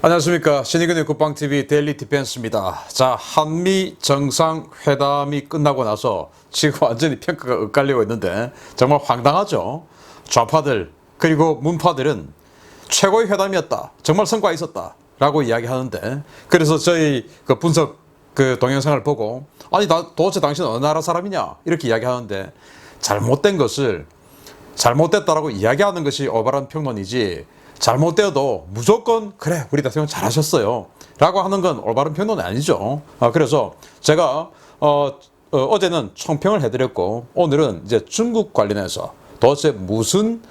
안녕하십니까. 신의균의 국방TV 데일리 디펜스입니다. 자, 한미 정상회담이 끝나고 나서 지금 완전히 평가가 엇갈리고 있는데 정말 황당하죠. 좌파들 그리고 문파들은 최고의 회담이었다, 정말 성과가 있었다 라고 이야기하는데, 그래서 저희 그 분석 동영상을 보고 아니 도대체 당신은 어느 나라 사람이냐 이렇게 이야기하는데, 잘못된 것을 잘못됐다라고 이야기하는 것이 올바른 평론이지, 잘못되어도 무조건 그래 우리 대통령 잘하셨어요 라고 하는 건 올바른 평론이 아니죠. 그래서 제가 어제는 총평을 해드렸고, 오늘은 이제 중국 관련해서 도대체 무슨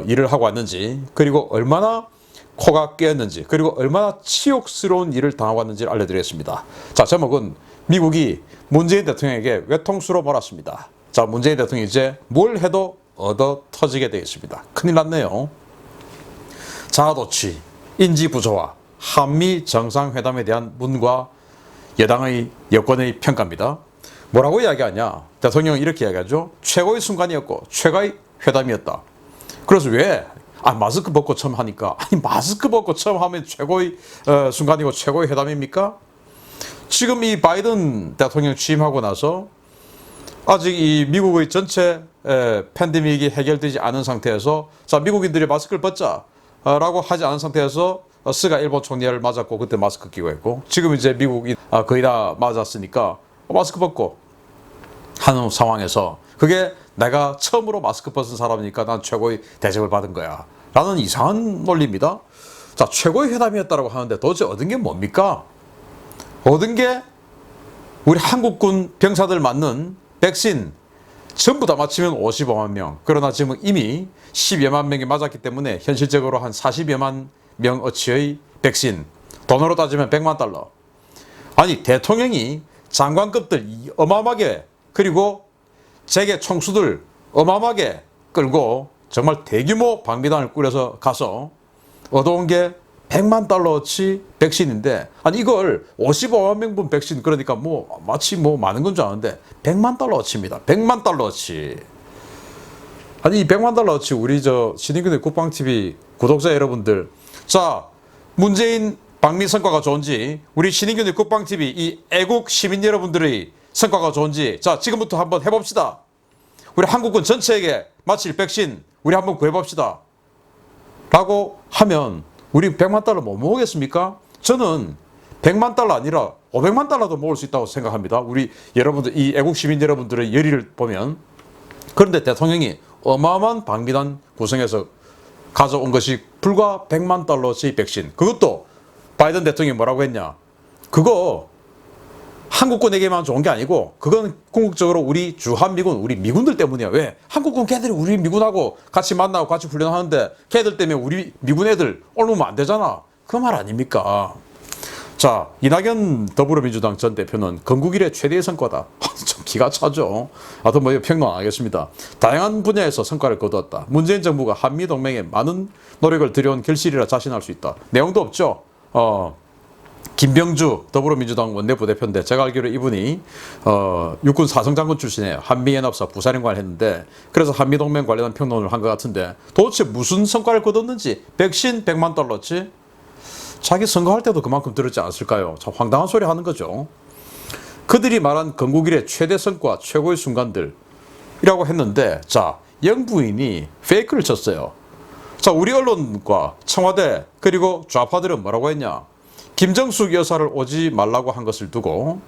일을 하고 왔는지, 그리고 얼마나 코가 깨었는지, 그리고 얼마나 치욕스러운 일을 당하고 왔는지를 알려드리겠습니다. 자, 제목은 미국이 문재인 대통령에게 외통수로 몰았습니다. 자, 문재인 대통령이 이제 뭘 해도 얻어 터지게 되겠습니다. 큰일 났네요. 자아도취, 인지부조화, 한미 정상회담에 대한 문과 여권의 평가입니다. 뭐라고 이야기하냐? 대통령은 이렇게 이야기하죠. 최고의 순간이었고 최고의 회담이었다. 그래서 왜? 마스크 벗고 처음 하니까. 아니, 마스크 벗고 처음 하면 최고의 순간이고 최고의 회담입니까? 지금 이 바이든 대통령 취임하고 나서 아직 이 미국의 전체 팬데믹이 해결되지 않은 상태에서, 자, 미국인들이 마스크를 벗자 라고 하지 않은 상태에서 스가 일본 총리를 맞았고, 그때 마스크 끼고 했고, 지금 이제 미국이 거의 다 맞았으니까 마스크 벗고 하는 상황에서, 그게 내가 처음으로 마스크 벗은 사람이니까 난 최고의 대접을 받은 거야 라는 이상한 논리입니다. 자, 최고의 회담이었다고 하는데 도대체 얻은 게 뭡니까? 얻은 게 우리 한국군 병사들 맞는 백신 전부 다 맞추면 55만 명. 그러나 지금 이미 10여만 명이 맞았기 때문에 현실적으로 한 40여만 명어치의 백신, 돈으로 따지면 100만 달러. 아니, 대통령이 장관급들 어마어마하게, 그리고 재계 총수들 어마어마하게 끌고 정말 대규모 방비단을 꾸려서 가서 얻어온 게 100만 달러어치 백신인데, 아니 이걸 55만 명분 백신, 그러니까 뭐 마치 뭐 많은 건 줄 아는데 100만 달러어치입니다. 100만 달러어치. 아니 이 100만 달러어치 우리 신의균의 국방TV 구독자 여러분들, 자, 문재인 방미 성과가 좋은지, 우리 신의균의 국방TV 이 애국 시민 여러분들의 성과가 좋은지, 자, 지금부터 한번 해봅시다. 우리 한국군 전체에게 마칠 백신 우리 한번 구해봅시다 라고 하면 우리 100만 달러 못 모으겠습니까? 저는 100만 달러 아니라 500만 달러도 모을 수 있다고 생각합니다. 우리 여러분들, 이 애국 시민 여러분들의 열의를 보면. 그런데 대통령이 어마어마한 방비단 구성해서 가져온 것이 불과 100만 달러치 백신. 그것도 바이든 대통령이 뭐라고 했냐? 그거 한국군에게만 좋은 게 아니고 그건 궁극적으로 우리 주한미군, 우리 미군들 때문이야. 왜? 한국군 걔들이 우리 미군하고 같이 만나고 같이 훈련하는데 걔들 때문에 우리 미군 애들 올라오면 안 되잖아. 그 말 아닙니까? 자, 이낙연 더불어민주당 전 대표는 건국 이래 최대의 성과다. 좀 기가 차죠. 하여튼 뭐 평론 안 하겠습니다. 다양한 분야에서 성과를 거두었다. 문재인 정부가 한미동맹에 많은 노력을 들여온 결실이라 자신할 수 있다. 내용도 없죠. 김병주 더불어민주당 원내부대표인데, 제가 알기로 이분이 육군 사성장군 출신이에요. 한미연합사 부사령관을 했는데, 그래서 한미동맹 관련한 평론을 한 것 같은데, 도대체 무슨 성과를 거뒀는지. 백신 100만 달러치? 자기 선거할 때도 그만큼 들었지 않았을까요? 참 황당한 소리 하는 거죠. 그들이 말한 건국 이래 최대 성과, 최고의 순간들이라고 했는데, 자, 영부인이 페이크를 쳤어요. 자, 우리 언론과 청와대 그리고 좌파들은 뭐라고 했냐? 김정숙 여사를 오지 말라고 한 것을 두고,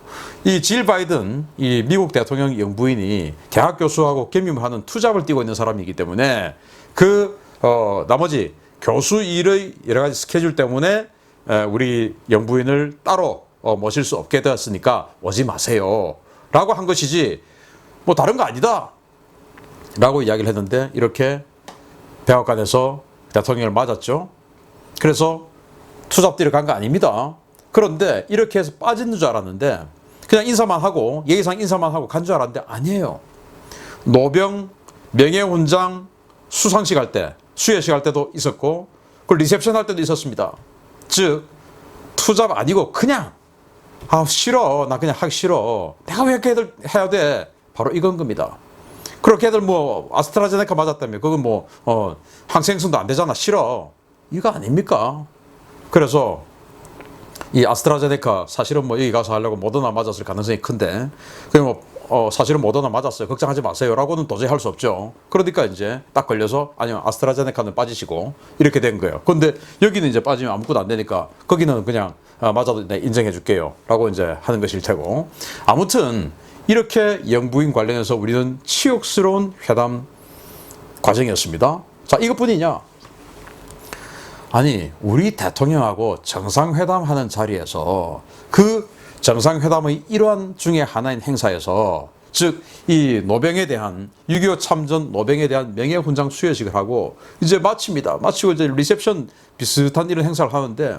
이 질 바이든, 이 미국 대통령 영부인이 대학 교수하고 겸임하는 투잡을 띄고 있는 사람이기 때문에 나머지 교수 일의 여러 가지 스케줄 때문에 우리 영부인을 따로 모실 수 없게 되었으니까 오지 마세요 라고 한 것이지 뭐 다른 거 아니다 라고 이야기를 했는데, 이렇게 백악관에서 대통령을 맞았죠. 그래서 투잡들이 간 거 아닙니다. 그런데 이렇게 해서 빠지는 줄 알았는데, 그냥 인사만 하고 예의상 인사만 하고 간 줄 알았는데 아니에요. 노병 명예훈장 수상식 할 때, 수여식 할 때도 있었고, 그 리셉션 할 때도 있었습니다. 즉 투잡 아니고 그냥 싫어, 나 그냥 하기 싫어, 내가 왜 걔들 해야 돼, 바로 이건 겁니다. 그리고 걔들 뭐 아스트라제네카 맞았다며 그건 뭐 항생성도 안 되잖아, 싫어, 이거 아닙니까? 그래서 이 아스트라제네카 사실은 뭐 여기 가서 하려고 모더나 맞았을 가능성이 큰데 그냥 뭐 사실은 모더나 맞았어요. 걱정하지 마세요라고는 도저히 할 수 없죠. 그러니까 이제 딱 걸려서 아니요 아스트라제네카는 빠지시고 이렇게 된 거예요. 근데 여기는 이제 빠지면 아무것도 안 되니까 거기는 그냥 맞아도 네, 인정해 줄게요라고 이제 하는 것일 테고 아무튼 이렇게 영부인 관련해서 우리는 치욕스러운 회담 과정이었습니다. 자 이것뿐이냐? 아니 우리 대통령하고 정상회담하는 자리에서 그 정상회담의 일환 중에 하나인 행사에서 즉 이 노병에 대한 6.25 참전 노병에 대한 명예훈장 수여식을 하고 이제 마칩니다. 마치고 이제 리셉션 비슷한 이런 행사를 하는데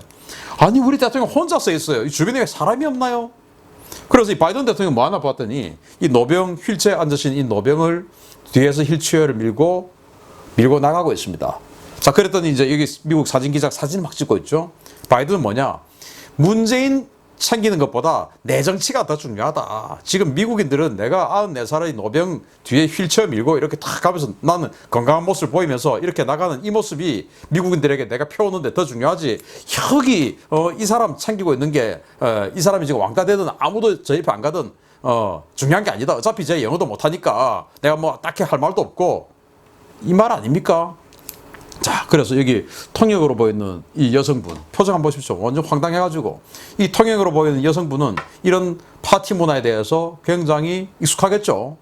아니 우리 대통령 혼자 서 있어요. 이 주변에 사람이 없나요? 그래서 이 바이든 대통령 뭐 하나 봤더니 이 노병 휠체어에 앉으신 이 노병을 뒤에서 휠체어를 밀고 나가고 있습니다. 자, 그랬더니 이제 여기 미국 사진 기자 사진 막 찍고 있죠. 바이든은 뭐냐? 문재인 챙기는 것보다 내 정치가 더 중요하다. 지금 미국인들은 내가 94살의 노병 뒤에 휠체어 밀고 이렇게 탁 가면서 나는 건강한 모습을 보이면서 이렇게 나가는 이 모습이 미국인들에게 내가 펴오는데 더 중요하지. 여기 이 사람 챙기고 있는 게 이 사람이 지금 왕따 되든 아무도 저 옆에 안 가든 중요한 게 아니다. 어차피 제 영어도 못하니까 내가 뭐 딱히 할 말도 없고 이 말 아닙니까? 자, 그래서 여기 통역으로 보이는 이 여성분 표정 한번 보십시오. 완전 황당해가지고 이 통역으로 보이는 여성분은 이런 파티 문화에 대해서 굉장히 익숙하겠죠.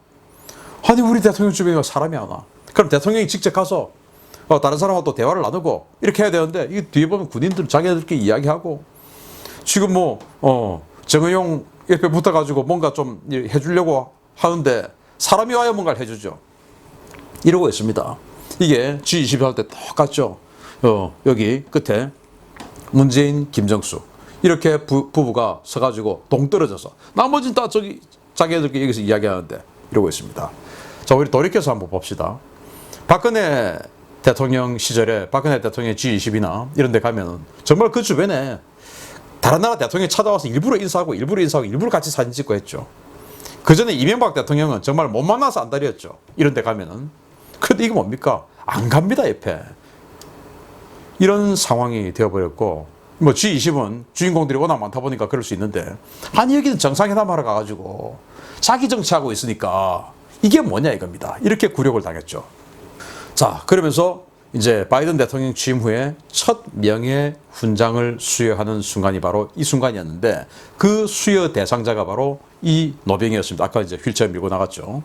아니 우리 대통령 주변에 사람이 안 와. 그럼 대통령이 직접 가서 다른 사람하고 또 대화를 나누고 이렇게 해야 되는데 이 뒤에 보면 군인들 자기들끼리 이야기하고 지금 뭐 정의용 옆에 붙어가지고 뭔가 좀 해주려고 하는데 사람이 와야 뭔가를 해주죠. 이러고 있습니다. 이게 G20 할 때 똑같죠. 여기 끝에 문재인, 김정숙 이렇게 부부가 서가지고 동떨어져서 나머지는 다 저기 자기들끼리 여기서 이야기하는데 이러고 있습니다. 자, 우리 돌이켜서 한번 봅시다. 박근혜 대통령 시절에 박근혜 대통령 G20이나 이런 데 가면은 정말 그 주변에 다른 나라 대통령이 찾아와서 일부러 인사하고 일부러 같이 사진 찍고 했죠. 그 전에 이명박 대통령은 정말 못 만나서 안달이었죠. 이런 데 가면은. 근데 이게 뭡니까? 안 갑니다, 옆에. 이런 상황이 되어버렸고, 뭐 G20은 주인공들이 워낙 많다 보니까 그럴 수 있는데, 아니, 여기는 정상회담 하러 가가지고, 자기 정치하고 있으니까, 이게 뭐냐 이겁니다. 이렇게 굴욕을 당했죠. 자, 그러면서 이제 바이든 대통령 취임 후에 첫 명예 훈장을 수여하는 순간이 바로 이 순간이었는데, 그 수여 대상자가 바로 이 노병이었습니다. 아까 이제 휠체어 밀고 나갔죠.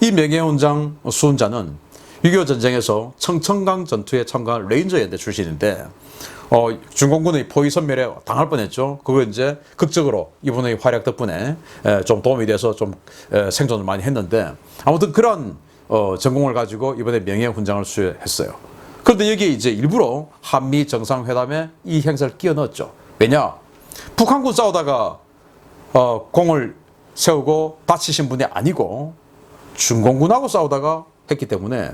이 명예 훈장 수훈자는 6.25 전쟁에서 청천강 전투에 참가한 레인저 연대 출신인데 중공군의 포위 섬멸에 당할 뻔했죠. 그거 이제 극적으로 이분의 활약 덕분에 좀 도움이 돼서 좀 생존을 많이 했는데 아무튼 그런 전공을 가지고 이번에 명예훈장을 수여했어요. 그런데 여기에 이제 일부러 한미 정상회담에 이 행사를 끼워 넣었죠. 왜냐? 북한군 싸우다가 공을 세우고 다치신 분이 아니고 중공군하고 싸우다가 했기 때문에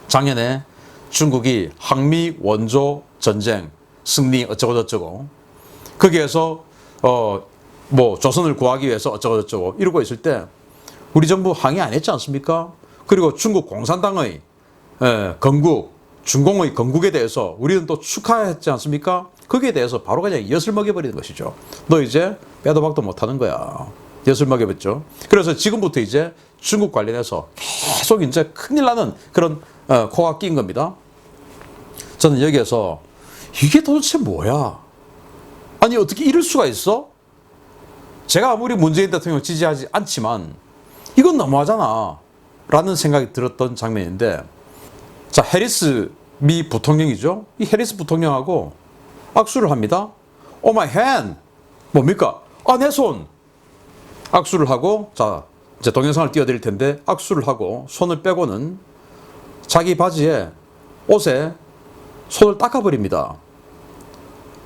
작년에 중국이 항미 원조 전쟁 승리 어쩌고저쩌고 거기에서 뭐 조선을 구하기 위해서 어쩌고저쩌고 이러고 있을 때 우리 정부 항의 안 했지 않습니까? 그리고 중국 공산당의 건국 중공의 건국에 대해서 우리는 또 축하했지 않습니까? 거기에 대해서 바로 그냥 엿을 먹여버리는 것이죠. 너 이제 빼도 박도 못하는 거야. 엿을 먹여봤죠. 그래서 지금부터 이제 중국 관련해서 계속 이제 큰일 나는 그런 코가 낀 겁니다. 저는 여기에서 이게 도대체 뭐야? 아니 어떻게 이럴 수가 있어? 제가 아무리 문재인 대통령 지지하지 않지만 이건 너무하잖아 라는 생각이 들었던 장면인데 자 해리스 미 부통령이죠. 이 해리스 부통령하고 악수를 합니다. Oh my hand 뭡니까? 내 손 악수를 하고 자 이제 동영상을 띄워드릴 텐데 악수를 하고 손을 빼고는 자기 바지에 옷에 손을 닦아버립니다.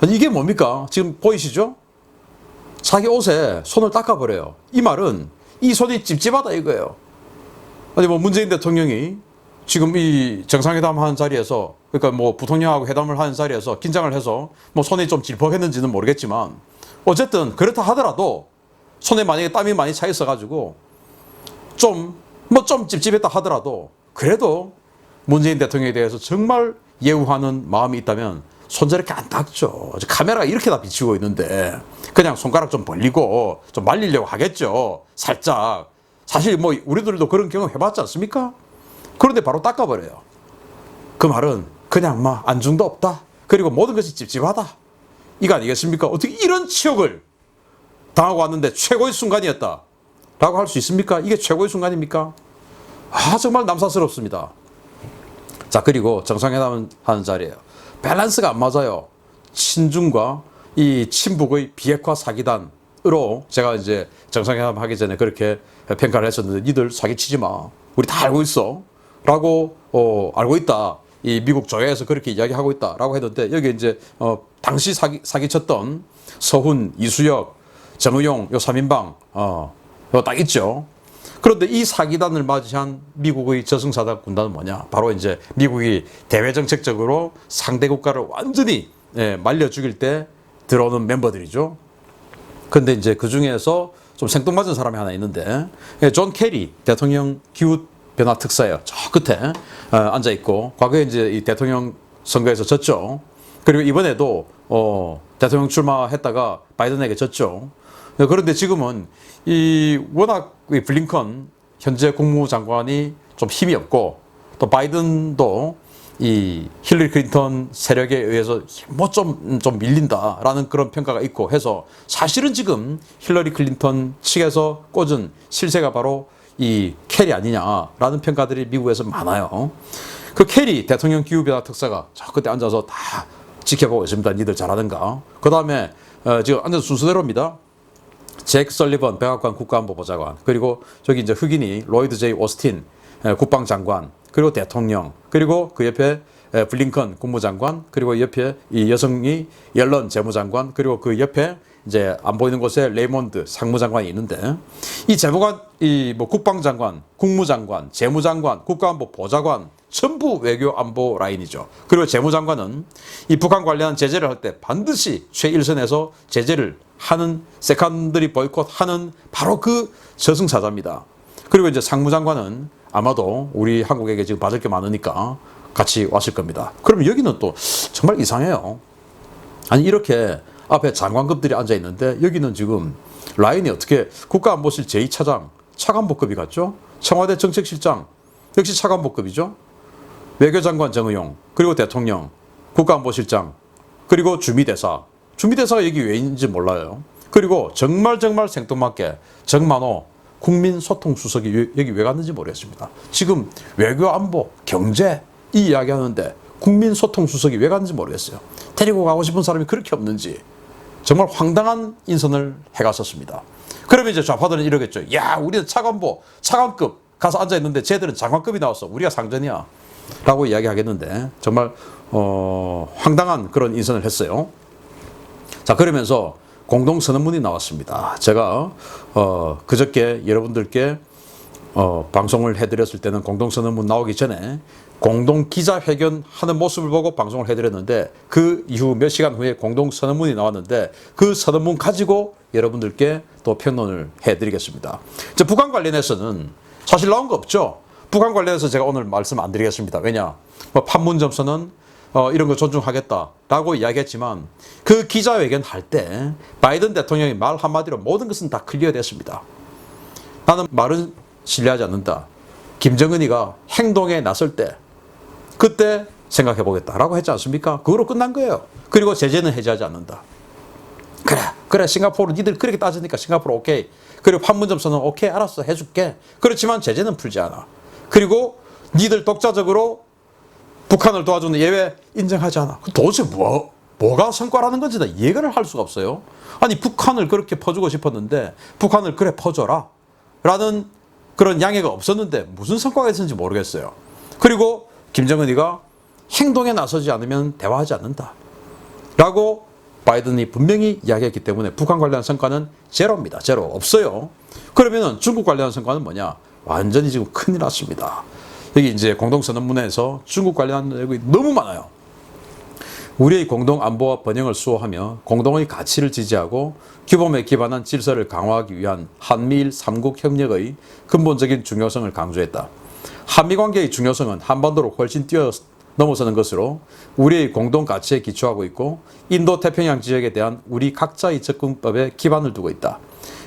아니, 이게 뭡니까? 지금 보이시죠? 자기 옷에 손을 닦아버려요. 이 말은 이 손이 찝찝하다 이거예요. 아니 뭐 문재인 대통령이 지금 이 정상회담 하는 자리에서 그러니까 뭐 부통령하고 회담을 하는 자리에서 긴장을 해서 뭐 손이 좀 질퍽했는지는 모르겠지만 어쨌든 그렇다 하더라도 손에 만약에 땀이 많이 차 있어가지고 좀 찝찝했다 하더라도 그래도 문재인 대통령에 대해서 정말 예우하는 마음이 있다면 손 저렇게 안 닦죠. 카메라가 이렇게 다 비치고 있는데 그냥 손가락 좀 벌리고 좀 말리려고 하겠죠. 살짝. 사실 뭐 우리들도 그런 경험 해봤지 않습니까? 그런데 바로 닦아버려요. 그 말은 그냥 막 안중도 없다. 그리고 모든 것이 찝찝하다. 이거 아니겠습니까? 어떻게 이런 치욕을 당하고 왔는데 최고의 순간이었다. 라고 할 수 있습니까? 이게 최고의 순간입니까? 정말 남사스럽습니다. 자, 그리고 정상회담 하는 자리예요. 밸런스가 안 맞아요. 친중과 이 친북의 비핵화 사기단으로 제가 이제 정상회담 하기 전에 그렇게 평가를 했었는데 니들 사기치지 마. 우리 다 알고 있어. 라고 알고 있다. 이 미국 조야에서 그렇게 이야기하고 있다. 라고 했는데 여기 이제 당시 사기쳤던 서훈, 이수혁, 정의용 요 3인방 요 딱 있죠. 그런데 이 사기단을 맞이한 미국의 저승사자 군단은 뭐냐? 바로 이제 미국이 대외정책적으로 상대 국가를 완전히 말려 죽일 때 들어오는 멤버들이죠. 근데 이제 그 중에서 좀 생뚱맞은 사람이 하나 있는데, 존 케리 대통령 기후변화 특사예요. 저 끝에 앉아 있고, 과거에 이제 이 대통령 선거에서 졌죠. 그리고 이번에도 대통령 출마했다가 바이든에게 졌죠. 그런데 지금은 이 워낙 블링컨 현재 국무장관이 좀 힘이 없고 또 바이든도 이 힐러리 클린턴 세력에 의해서 뭐 좀 밀린다라는 그런 평가가 있고 해서 사실은 지금 힐러리 클린턴 측에서 꽂은 실세가 바로 이 캐리 아니냐라는 평가들이 미국에서 많아요. 그 캐리 대통령 기후변화 특사가 저 그때 앉아서 다 지켜보고 있습니다. 니들 잘하는가. 그 다음에 지금 앉아서 순서대로입니다. 잭 설리번 백악관 국가안보보좌관, 그리고 저기 이제 흑인이 로이드 제이 오스틴 국방장관, 그리고 대통령, 그리고 그 옆에 블링컨 국무장관, 그리고 옆에 이 여성이 옐런 재무장관, 그리고 그 옆에 이제 안 보이는 곳에 레이몬드 상무장관이 있는데 이 재무관, 이 뭐 국방장관, 국무장관, 재무장관, 국가안보보좌관 전부 외교안보 라인이죠. 그리고 재무장관은 이 북한 관련한 제재를 할 때 반드시 최일선에서 제재를 하는 세컨더리 보이콧하는 바로 그 저승사자입니다. 그리고 이제 상무장관은 아마도 우리 한국에게 지금 받을 게 많으니까 같이 왔을 겁니다. 그러면 여기는 또 정말 이상해요. 아니 이렇게 앞에 장관급들이 앉아 있는데 여기는 지금 라인이 어떻게 국가안보실 제2차장 차관보급이 같죠? 청와대 정책실장 역시 차관보급이죠. 외교장관 정의용, 그리고 대통령, 국가안보실장, 그리고 주미대사. 주미대사가 여기 왜 있는지 몰라요. 그리고 정말 생뚱맞게 정만호 국민소통수석이 여기 왜 갔는지 모르겠습니다. 지금 외교안보, 경제 이 이야기 하는데 국민소통수석이 왜 갔는지 모르겠어요. 데리고 가고 싶은 사람이 그렇게 없는지 정말 황당한 인선을 해갔었습니다. 그러면 이제 좌파들은 이러겠죠. 야, 우리는 차관보, 차관급 가서 앉아있는데 쟤들은 장관급이 나왔어. 우리가 상전이야. 라고 이야기하겠는데 정말 황당한 그런 인선을 했어요. 자, 그러면서 공동선언문이 나왔습니다. 제가 그저께 여러분들께 방송을 해드렸을 때는 공동선언문 나오기 전에 공동기자회견 하는 모습을 보고 방송을 해드렸는데 그 이후 몇 시간 후에 공동선언문이 나왔는데 그 선언문 가지고 여러분들께 또 평론을 해드리겠습니다. 이제 북한 관련해서는 사실 나온 거 없죠. 북한 관련해서 제가 오늘 말씀 안 드리겠습니다. 왜냐? 판문점선언 이런 거 존중하겠다라고 이야기했지만 그 기자회견 할 때 바이든 대통령이 말 한마디로 모든 것은 다 클리어됐습니다. 나는 말은 신뢰하지 않는다. 김정은이가 행동에 나설 때 그때 생각해 보겠다라고 했지 않습니까? 그거로 끝난 거예요. 그리고 제재는 해제하지 않는다. 그래 싱가포르 니들 그렇게 따지니까 싱가포르 오케이. 그리고 판문점선언 오케이 알았어 해줄게. 그렇지만 제재는 풀지 않아. 그리고 니들 독자적으로 북한을 도와주는 예외 인정하지 않아. 도대체 뭐가 성과라는 건지 나 이해를 할 수가 없어요. 아니 북한을 그렇게 퍼주고 싶었는데 북한을 그래 퍼줘라 라는 그런 양해가 없었는데 무슨 성과가 있었는지 모르겠어요. 그리고 김정은이가 행동에 나서지 않으면 대화하지 않는다 라고 바이든이 분명히 이야기했기 때문에 북한 관련한 성과는 제로입니다. 제로 없어요. 그러면 중국 관련한 성과는 뭐냐? 완전히 지금 큰일 났습니다. 여기 이제 공동선언문에서 중국 관련한 내용이 너무 많아요. 우리의 공동 안보와 번영을 수호하며 공동의 가치를 지지하고 규범에 기반한 질서를 강화하기 위한 한미일 3국 협력의 근본적인 중요성을 강조했다. 한미 관계의 중요성은 한반도로 훨씬 넘어서는 것으로 우리의 공동 가치에 기초하고 있고 인도 태평양 지역에 대한 우리 각자의 접근법에 기반을 두고 있다.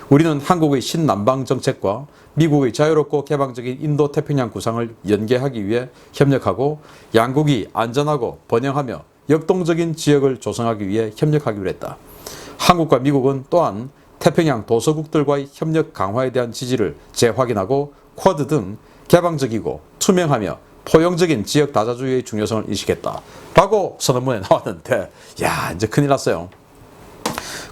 우리는 한국의 신남방 정책과 미국의 자유롭고 개방적인 인도 태평양 구상을 연계하기 위해 협력하고 양국이 안전하고 번영하며 역동적인 지역을 조성하기 위해 협력하기로 했다. 한국과 미국은 또한 태평양 도서국들과의 협력 강화에 대한 지지를 재확인하고 쿼드 등 개방적이고 투명하며 포용적인 지역 다자주의의 중요성을 인식했다. 라고 선언문에 나왔는데, 야, 이제 큰일 났어요.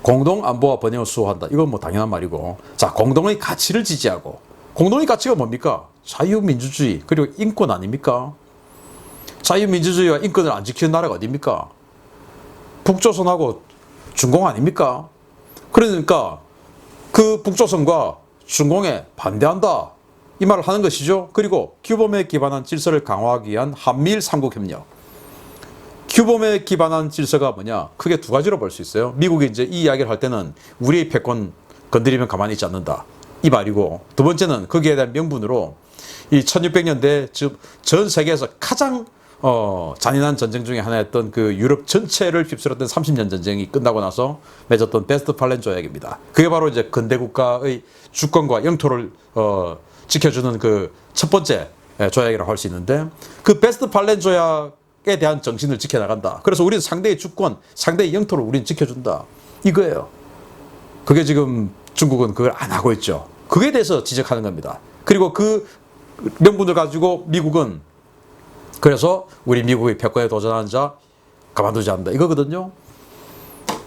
공동 안보와 번영을 수호한다. 이건 뭐 당연한 말이고, 자, 공동의 가치를 지지하고, 공동의 가치가 뭡니까? 자유민주주의 그리고 인권 아닙니까? 자유민주주의와 인권을 안 지키는 나라가 어디입니까? 북조선하고 중공 아닙니까? 그러니까 그 북조선과 중공에 반대한다. 이 말을 하는 것이죠. 그리고 규범에 기반한 질서를 강화하기 위한 한미일 삼국협력. 규범에 기반한 질서가 뭐냐? 크게 두 가지로 볼 수 있어요. 미국이 이제 이 이야기를 할 때는 우리의 패권 건드리면 가만히 있지 않는다. 이 말이고, 두 번째는 거기에 대한 명분으로 이 1600년대 즉 전 세계에서 가장 잔인한 전쟁 중에 하나였던 그 유럽 전체를 휩쓸었던 30년 전쟁이 끝나고 나서 맺었던 베스트팔렌 조약입니다. 그게 바로 이제 근대 국가의 주권과 영토를 지켜주는 그 첫 번째 조약이라고 할 수 있는데, 그 베스트팔렌 조약에 대한 정신을 지켜나간다. 그래서 우리는 상대의 주권, 상대의 영토를 우리는 지켜준다. 이거예요. 그게 지금 중국은 그걸 안 하고 있죠. 그에 대해서 지적하는 겁니다. 그리고 그 명분을 가지고 미국은 그래서 우리 미국의 패권에 도전하는 자 가만두지 않는다. 이거거든요.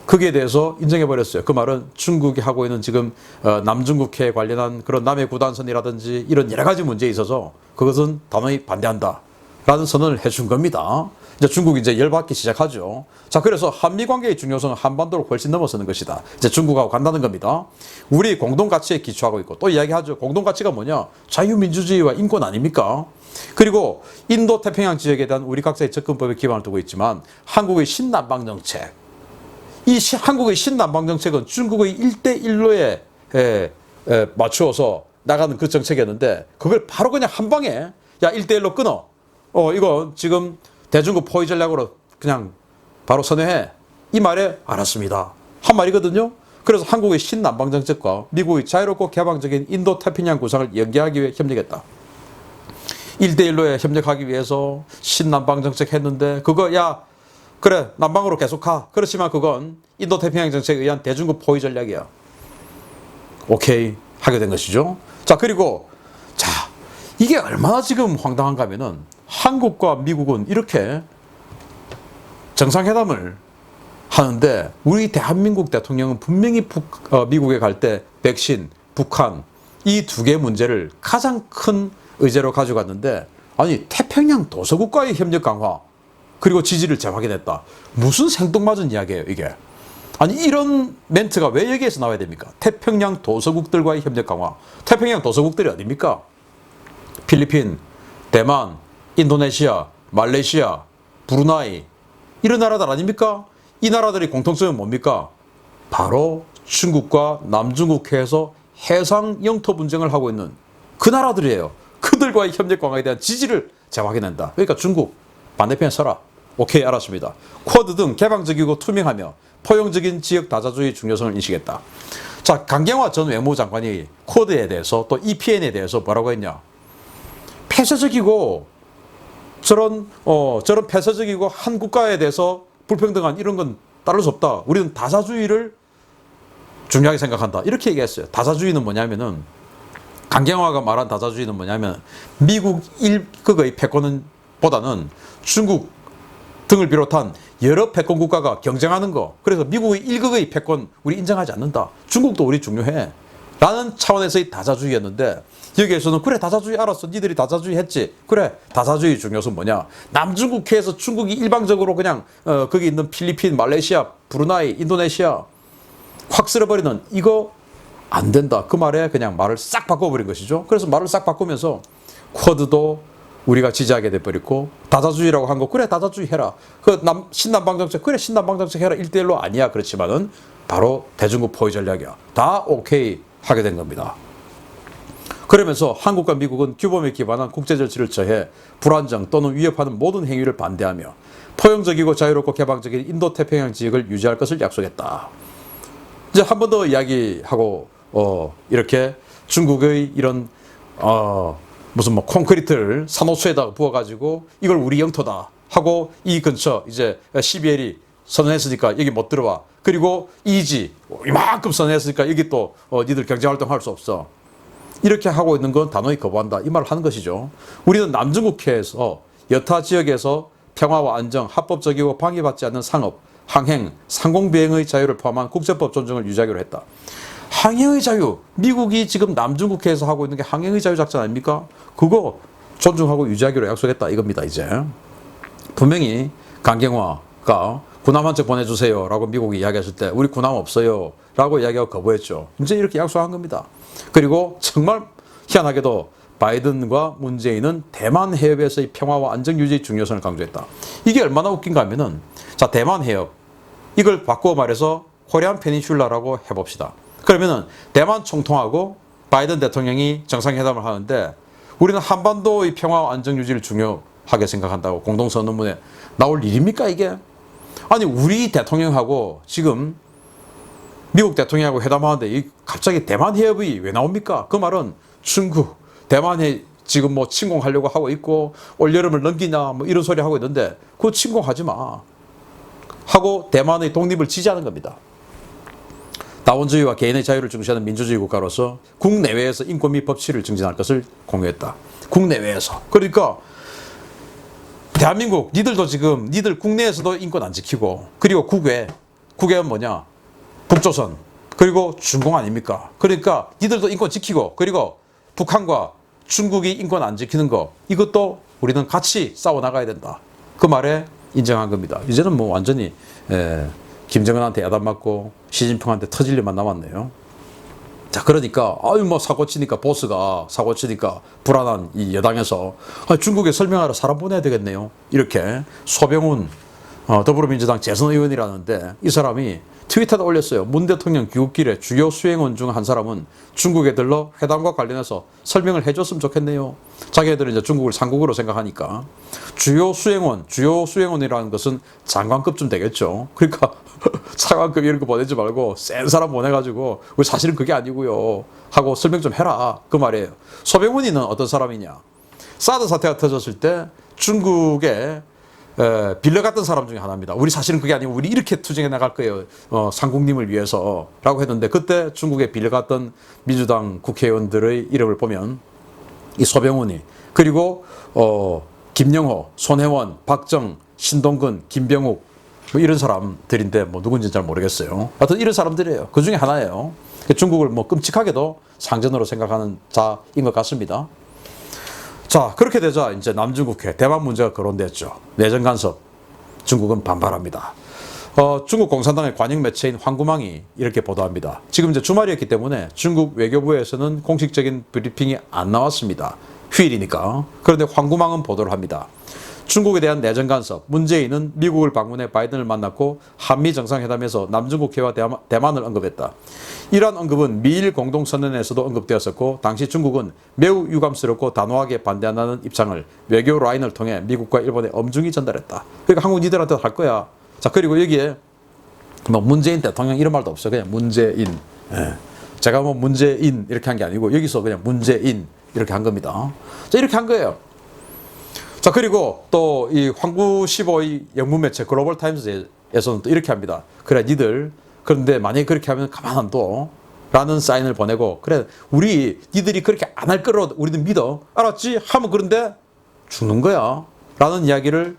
거기에 대해서 인정해버렸어요. 그 말은 중국이 하고 있는 지금 남중국해에 관련한 그런 남해 구단선이라든지 이런 여러 가지 문제에 있어서 그것은 단호히 반대한다. 라는 선언을 해준 겁니다. 이제 중국이 이제 열받기 시작하죠. 자, 그래서 한미 관계의 중요성은 한반도를 훨씬 넘어서는 것이다. 이제 중국하고 간다는 겁니다. 우리 공동 가치에 기초하고 있고, 또 이야기하죠. 공동 가치가 뭐냐? 자유민주주의와 인권 아닙니까? 그리고 인도 태평양 지역에 대한 우리 각자의 접근법에 기반을 두고 있지만, 한국의 신남방 정책. 이 한국의 신남방 정책은 중국의 1대1로에 맞추어서 나가는 그 정책이었는데, 그걸 바로 그냥 한 방에 야 1대1로 끊어. 이거 지금 대중국 포위 전략으로 그냥 바로 선회해. 이 말에 알았습니다. 한 말이거든요. 그래서 한국의 신남방 정책과 미국의 자유롭고 개방적인 인도 태평양 구상을 연계하기 위해 협력했다. 1대1로에 협력하기 위해서 신남방 정책 했는데, 그거 야 그래 남방으로 계속 가. 그렇지만 그건 인도 태평양 정책에 의한 대중국 포위 전략이야. 오케이 하게 된 것이죠. 자, 그리고 자, 이게 얼마나 지금 황당한가 하면은 한국과 미국은 이렇게 정상회담을 하는데, 우리 대한민국 대통령은 분명히 미국에 갈 때 백신, 북한 이 두 개 문제를 가장 큰 의제로 가져갔는데, 아니 태평양 도서국과의 협력 강화 그리고 지지를 재확인했다. 무슨 생뚱맞은 이야기예요 이게. 아니 이런 멘트가 왜 여기에서 나와야 됩니까? 태평양 도서국들과의 협력 강화. 태평양 도서국들이 어디입니까? 필리핀, 대만, 인도네시아, 말레이시아, 브루나이 이런 나라들 아닙니까? 이 나라들의 공통점은 뭡니까? 바로 중국과 남중국해에서 해상 영토 분쟁을 하고 있는 그 나라들이에요. 그들과의 협력 강화에 대한 지지를 재확인한다. 그러니까 중국 반대편에 서라. 오케이 알았습니다. 쿼드 등 개방적이고 투명하며 포용적인 지역 다자주의 중요성을 인식했다. 자, 강경화 전 외무장관이 쿼드에 대해서 또 EPN에 대해서 뭐라고 했냐? 폐쇄적이고 저런 폐쇄적이고 한 국가에 대해서 불평등한 이런 건 따를 수 없다. 우리는 다자주의를 중요하게 생각한다. 이렇게 얘기했어요. 다자주의는 뭐냐면은, 강경화가 말한 다자주의는 뭐냐면 미국 일극의 패권은 보다는 중국 등을 비롯한 여러 패권 국가가 경쟁하는 거. 그래서 미국의 일극의 패권 우리 인정하지 않는다. 중국도 우리 중요해. 라는 차원에서의 다자주의였는데, 여기에서는 그래 다자주의 알았어. 니들이 다자주의 했지. 그래 다자주의 중요성 뭐냐. 남중국해에서 중국이 일방적으로 그냥 거기 있는 필리핀, 말레이시아, 브루나이, 인도네시아 확 쓸어버리는 이거 안 된다. 그 말에 그냥 말을 싹 바꿔버린 것이죠. 그래서 말을 싹 바꾸면서 쿼드도 우리가 지지하게 돼버렸고, 다자주의라고 한 거 그래 다자주의 해라. 그 신남방 정책 그래 신남방 정책 해라. 1대1로 아니야. 그렇지만은 바로 대중국 포위 전략이야. 다 오케이 하게 된 겁니다. 그러면서 한국과 미국은 규범에 기반한 국제 절차를 처해 불안정 또는 위협하는 모든 행위를 반대하며 포용적이고 자유롭고 개방적인 인도태평양 지역을 유지할 것을 약속했다. 이제 한 번 더 이야기하고 이렇게 중국의 이런 무슨 뭐 콘크리트를 산호수에다가 부어가지고 이걸 우리 영토다 하고 이 근처 이제 CBL이 선언했으니까 여기 못 들어와. 그리고 이지 이만큼 선언했으니까 여기 또 니들 경제활동할 수 없어. 이렇게 하고 있는 건 단호히 거부한다. 이 말을 하는 것이죠. 우리는 남중국해에서 여타 지역에서 평화와 안정, 합법적이고 방해받지 않는 상업, 항행, 상공비행의 자유를 포함한 국제법 존중을 유지하기로 했다. 항행의 자유, 미국이 지금 남중국해에서 하고 있는 게 항행의 자유 작전 아닙니까? 그거 존중하고 유지하기로 약속했다 이겁니다. 이제 분명히 강경화가 군함 한 척 보내주세요 라고 미국이 이야기했을 때 우리 군함 없어요 라고 이야기하고 거부했죠. 이제 이렇게 약속한 겁니다. 그리고 정말 희한하게도 바이든과 문재인은 대만 해협에서의 평화와 안정 유지의 중요성을 강조했다. 이게 얼마나 웃긴가 하면은 자, 대만 해협 이걸 바꾸어 말해서 코리안 페닌슐라라고 해봅시다. 그러면은 대만 총통하고 바이든 대통령이 정상회담을 하는데 우리는 한반도의 평화와 안정 유지를 중요하게 생각한다고 공동선언문에 나올 일입니까 이게? 아니 우리 대통령하고 지금 미국 대통령하고 회담하는데 갑자기 대만 해협이 왜 나옵니까? 그 말은 중국, 대만에 지금 뭐 침공하려고 하고 있고 올여름을 넘기냐 뭐 이런 소리 하고 있는데 그거 침공하지 마 하고 대만의 독립을 지지하는 겁니다. 다원주의와 개인의 자유를 중시하는 민주주의 국가로서 국내외에서 인권 및 법치를 증진할 것을 공유했다. 국내외에서. 그러니까 대한민국 니들도 지금 니들 국내에서도 인권 안 지키고 그리고 국외는 뭐냐? 북조선 그리고 중공 아닙니까? 그러니까 니들도 인권 지키고 그리고 북한과 중국이 인권 안 지키는 거 이것도 우리는 같이 싸워 나가야 된다. 그 말에 인정한 겁니다. 이제는 뭐 완전히 김정은한테 야단 맞고 시진핑한테 터질 일만 남았네요. 자, 그러니까 뭐 사고 치니까 보스가 사고 치니까 불안한 이 여당에서 중국에 설명하러 사람 보내야 되겠네요. 이렇게 소병훈 더불어민주당 재선 의원이라는데 이 사람이 트위터에 올렸어요. 문 대통령 귀국길에 주요 수행원 중 한 사람은 중국에 들러 회담과 관련해서 설명을 해줬으면 좋겠네요. 자기네들은 이제 중국을 상국으로 생각하니까 주요 수행원이라는 것은 장관급쯤 되겠죠. 그러니까 차관급 이런 거 보내지 말고 센 사람 보내가지고 우리 사실은 그게 아니고요 하고 설명 좀 해라 그 말이에요. 소병훈이는 어떤 사람이냐? 사드 사태가 터졌을 때 중국에 빌려 갔던 사람 중에 하나입니다. 우리 사실은 그게 아니고 우리 이렇게 투쟁해 나갈 거예요. 상국님을 위해서 라고 했는데 그때 중국에 빌려 갔던 민주당 국회의원들의 이름을 보면 이 소병훈이 그리고 김영호, 손혜원, 박정, 신동근, 김병욱 뭐 이런 사람들인데 뭐 누군지는 잘 모르겠어요. 하여튼 이런 사람들이에요. 그 중에 하나예요. 중국을 뭐 끔찍하게도 상전으로 생각하는 자인 것 같습니다. 자, 그렇게 되자 이제 남중국해 대만 문제가 거론됐죠. 내정 간섭. 중국은 반발합니다. 중국 공산당의 관영 매체인 황구망이 이렇게 보도합니다. 지금 이제 주말이었기 때문에 중국 외교부에서는 공식적인 브리핑이 안 나왔습니다. 휴일이니까. 그런데 황구망은 보도를 합니다. 중국에 대한 내정 간섭, 문재인은 미국을 방문해 바이든을 만났고 한미 정상회담에서 남중국해와 대만을 언급했다. 이러한 언급은 미일 공동선언에서도 언급되었었고 당시 중국은 매우 유감스럽고 단호하게 반대한다는 입장을 외교 라인을 통해 미국과 일본에 엄중히 전달했다. 그러니까 한국 니들한테 할 거야. 자, 그리고 여기에 뭐 문재인 대통령 이런 말도 없어요. 그냥 문재인. 제가 뭐 문재인 이렇게 한 게 아니고 여기서 그냥 문재인 이렇게 한 겁니다. 자, 이렇게 한 거예요. 자, 그리고 또 이 황구15의 영문 매체 글로벌 타임스에서는 또 이렇게 합니다. 그래, 니들 그런데 만약에 그렇게 하면 가만 안 둬 라는 사인을 보내고 그래, 니들이 그렇게 안 할 거로 우리는 믿어. 알았지? 하면 그런데 죽는 거야 라는 이야기를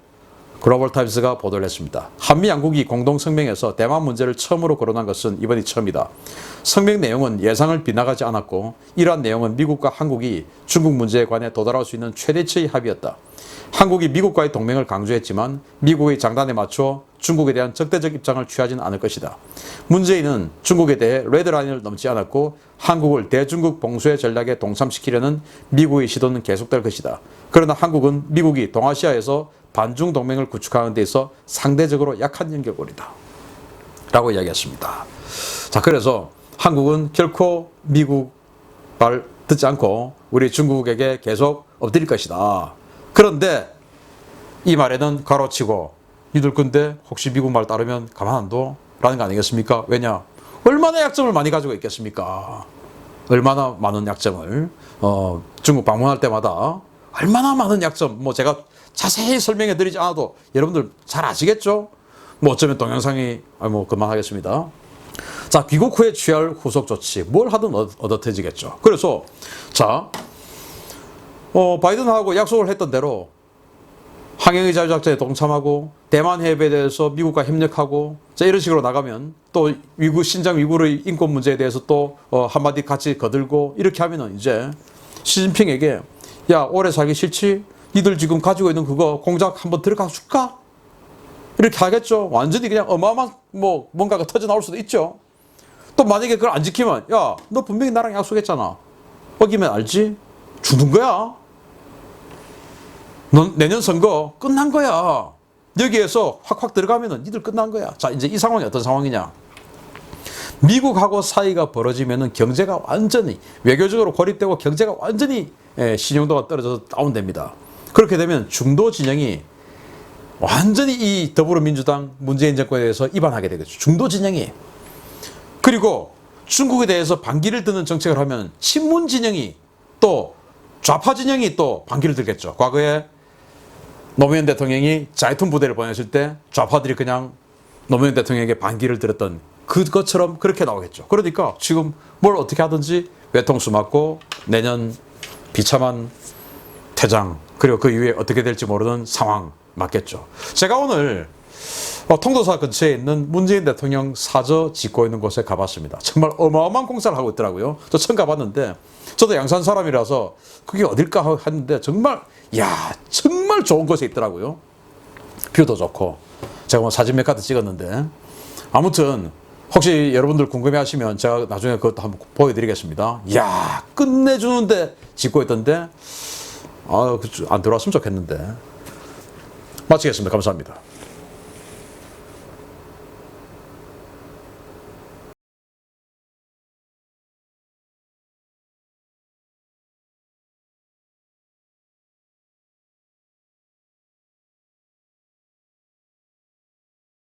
글로벌 타임스가 보도를 했습니다. 한미 양국이 공동성명에서 대만 문제를 처음으로 거론한 것은 이번이 처음이다. 성명 내용은 예상을 빗나가지 않았고 이러한 내용은 미국과 한국이 중국 문제에 관해 도달할 수 있는 최대치의 합의였다. 한국이 미국과의 동맹을 강조했지만 미국의 장단에 맞춰 중국에 대한 적대적 입장을 취하지는 않을 것이다. 문재인은 중국에 대해 레드라인을 넘지 않았고 한국을 대중국 봉쇄 전략에 동참시키려는 미국의 시도는 계속될 것이다. 그러나 한국은 미국이 동아시아에서 반중 동맹을 구축하는 데 있어 상대적으로 약한 연결고리다 라고 이야기했습니다. 자, 그래서 한국은 결코 미국 말 듣지 않고 우리 중국에게 계속 엎드릴 것이다. 그런데 이 말에는 가로치고 니들 근데 혹시 미국 말 따르면 가만 안 둬? 라는 거 아니겠습니까? 왜냐? 얼마나 약점을 많이 가지고 있겠습니까? 얼마나 많은 약점을 중국 방문할 때마다 얼마나 많은 약점, 뭐 제가 자세히 설명해 드리지 않아도 여러분들 잘 아시겠죠? 뭐 어쩌면 동영상이 뭐 그만하겠습니다. 자, 귀국 후에 취할 후속 조치, 뭘 하든 얻어터지겠죠. 그래서 자, 바이든하고 약속을 했던 대로 항해의 자유작전에 동참하고 대만 해협에 대해서 미국과 협력하고, 자, 이런 식으로 나가면 또 신장 위구르의 인권 문제에 대해서 또 한마디 같이 거들고 이렇게 하면은 이제 시진핑에게 야, 오래 살기 싫지? 니들 지금 가지고 있는 그거 공작 한번 들어가 줄까? 이렇게 하겠죠. 완전히 그냥 어마어마한 뭔가가 터져 나올 수도 있죠. 또 만약에 그걸 안 지키면 야, 너 분명히 나랑 약속했잖아. 어기면 알지? 주는 거야. 넌 내년 선거 끝난 거야. 여기에서 확확 들어가면은 니들 끝난 거야. 자, 이제 이 상황이 어떤 상황이냐? 미국하고 사이가 벌어지면은 경제가 완전히 외교적으로 고립되고 경제가 완전히 신용도가 떨어져서 다운됩니다. 그렇게 되면 중도 진영이 완전히 이 더불어민주당 문재인 정권에 대해서 입안하게 되겠죠. 중도 진영이. 그리고 중국에 대해서 반기를 드는 정책을 하면 친문 진영이 또 좌파 진영이 또 반기를 들겠죠. 과거에 노무현 대통령이 자이툰 부대를 보냈을 때 좌파들이 그냥 노무현 대통령에게 반기를 들었던 그것처럼 그렇게 나오겠죠. 그러니까 지금 뭘 어떻게 하든지 외통수 맞고 내년 비참한 퇴장, 그리고 그 이후에 어떻게 될지 모르는 상황 맞겠죠. 제가 오늘 통도사 근처에 있는 문재인 대통령 사저 짓고 있는 곳에 가봤습니다. 정말 어마어마한 공사를 하고 있더라고요. 저 처음 가봤는데 저도 양산 사람이라서 그게 어딜까 했는데 정말 정말 좋은 곳에 있더라고요. 뷰도 좋고 제가 뭐 사진 몇 카드 찍었는데, 아무튼 혹시 여러분들 궁금해하시면 제가 나중에 그것도 한번 보여드리겠습니다. 끝내주는데 짓고 있던데 안 들어왔으면 좋겠는데. 마치겠습니다. 감사합니다.